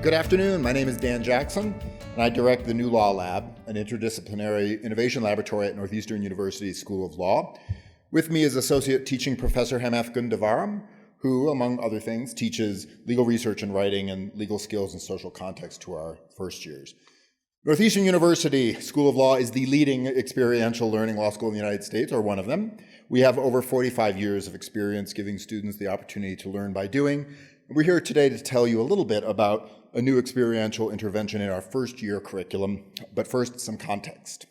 Good afternoon. My name is Dan Jackson, and I direct the New Law Lab, an interdisciplinary innovation laboratory at Northeastern University School of Law. With me is Associate Teaching Professor Hemanth Gundavaram, who, among other things, teaches legal research and writing and legal skills and social context to our first years. Northeastern University School of Law is the leading experiential learning law school in the United States, or one of them. We have over 45 years of experience giving students the opportunity to learn by doing. We're here today to tell you a little bit about a new experiential intervention in our first year curriculum, but first, some context.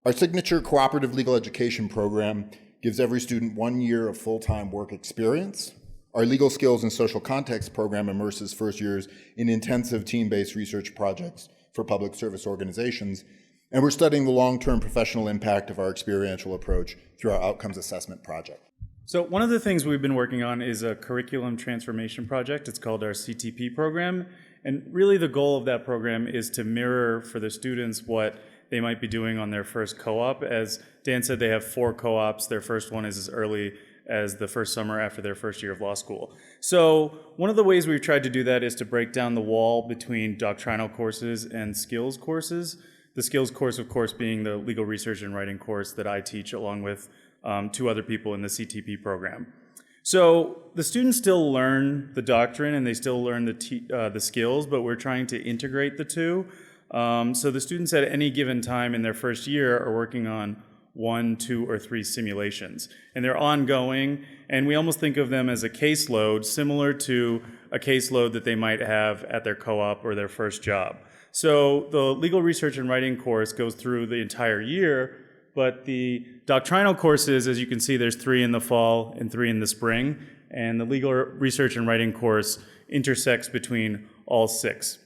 Our signature cooperative legal education program gives every student 1 year of full-time work experience. Our legal skills and social context program immerses first years in intensive team-based research projects for public service organizations, and we're studying the long-term professional impact of our experiential approach through our outcomes assessment project. So one of the things we've been working on is a curriculum transformation project. It's called our CTP program. And really the goal of that program is to mirror for the students what they might be doing on their first co-op. As Dan said, they have 4 co-ops. Their first one is as early as the first summer after their first year of law school. So one of the ways we've tried to do that is to break down the wall between doctrinal courses and skills courses. The skills course, of course, being the legal research and writing course that I teach along with 2 other people in the CTP program. So the students still learn the doctrine and they still learn the skills, but we're trying to integrate the two. So the students at any given time in their first year are working on 1, 2, or 3 simulations. And they're ongoing, and we almost think of them as a caseload, similar to a caseload that they might have at their co-op or their first job. So the legal research and writing course goes through the entire year, but the doctrinal courses, as you can see, there's 3 in the fall and 3 in the spring, and the legal research and writing course intersects between all 6.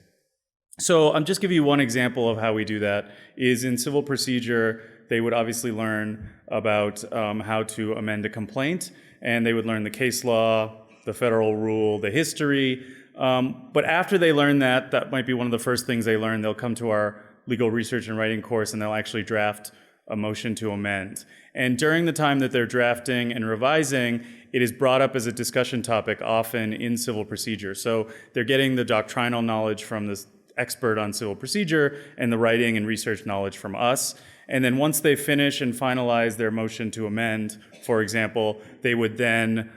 So I'm just giving you one example of how we do that, is in civil procedure, they would obviously learn about how to amend a complaint, and they would learn the case law, the federal rule, the history, but after they learn that, that might be one of the first things they learn, they'll come to our legal research and writing course and they'll actually draft a motion to amend. And during the time that they're drafting and revising, it is brought up as a discussion topic often in civil procedure. So they're getting the doctrinal knowledge from this expert on civil procedure and the writing and research knowledge from us. And then once they finish and finalize their motion to amend, for example, they would then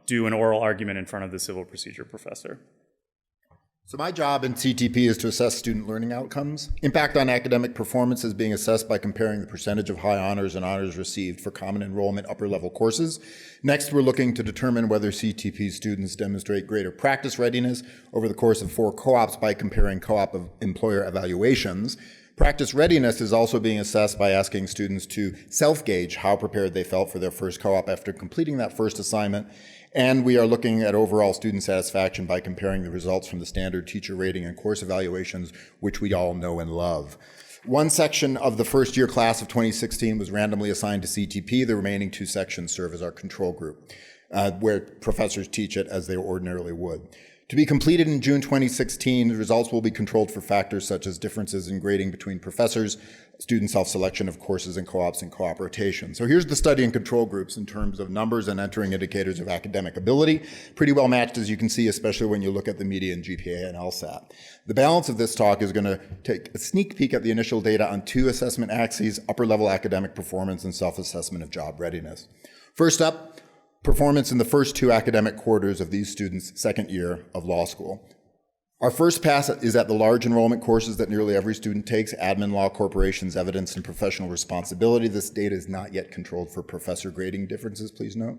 do an oral argument in front of the civil procedure professor. So my job in CTP is to assess student learning outcomes. Impact on academic performance is being assessed by comparing the percentage of high honors and honors received for common enrollment upper level courses. Next, we're looking to determine whether CTP students demonstrate greater practice readiness over the course of 4 co-ops by comparing co-op employer evaluations. Practice readiness is also being assessed by asking students to self-gauge how prepared they felt for their first co-op after completing that first assignment. And we are looking at overall student satisfaction by comparing the results from the standard teacher rating and course evaluations, which we all know and love. One section of the first year class of 2016 was randomly assigned to CTP. The remaining 2 sections serve as our control group, where professors teach it as they ordinarily would. To be completed in June 2016, the results will be controlled for factors such as differences in grading between professors, student self-selection of courses and co-ops, and co-op rotation. So here's the study and control groups in terms of numbers and entering indicators of academic ability. Pretty well matched, as you can see, especially when you look at the median GPA and LSAT. The balance of this talk is going to take a sneak peek at the initial data on 2 assessment axes, upper-level academic performance and self-assessment of job readiness. First up, performance in the first 2 academic quarters of these students' second year of law school. Our first pass is at the large enrollment courses that nearly every student takes, admin law, corporations, evidence, and professional responsibility. This data is not yet controlled for professor grading differences, please note.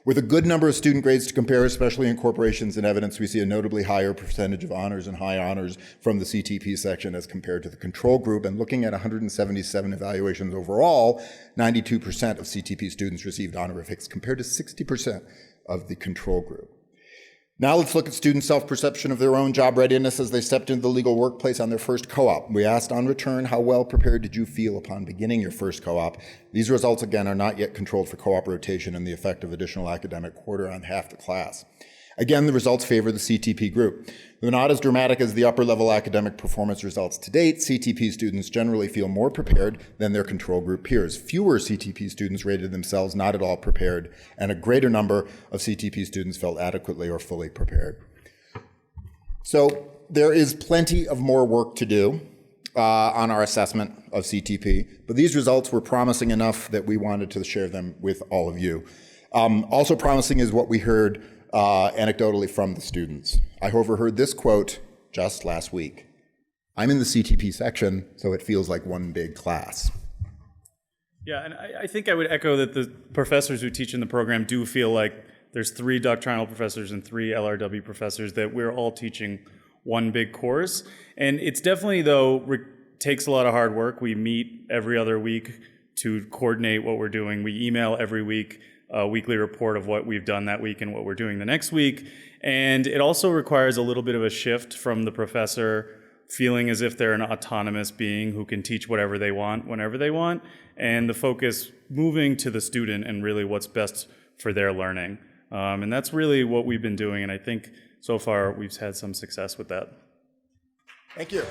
With a good number of student grades to compare, especially in corporations and evidence, we see a notably higher percentage of honors and high honors from the CTP section as compared to the control group. And looking at 177 evaluations overall, 92% of CTP students received honorifics compared to 60% of the control group. Now let's look at student self-perception of their own job readiness as they stepped into the legal workplace on their first co-op. We asked on return, how well prepared did you feel upon beginning your first co-op? These results, again, are not yet controlled for co-op rotation and the effect of additional academic quarter on half the class. Again, the results favor the CTP group. Though not as dramatic as the upper-level academic performance results to date, CTP students generally feel more prepared than their control group peers. Fewer CTP students rated themselves not at all prepared, and a greater number of CTP students felt adequately or fully prepared. So there is plenty of more work to do on our assessment of CTP, but these results were promising enough that we wanted to share them with all of you. Also promising is what we heard anecdotally from the students. I overheard this quote just last week. I'm in the CTP section, so it feels like one big class. Yeah, and I think I would echo that the professors who teach in the program do feel like there's 3 doctrinal professors and 3 LRW professors, that we're all teaching one big course. And it's definitely, though, takes a lot of hard work. We meet every other week to coordinate what we're doing. We email every week a weekly report of what we've done that week and what we're doing the next week. And it also requires a little bit of a shift from the professor feeling as if they're an autonomous being who can teach whatever they want, whenever they want, and the focus moving to the student and really what's best for their learning. And that's really what we've been doing, and I think so far we've had some success with that. Thank you.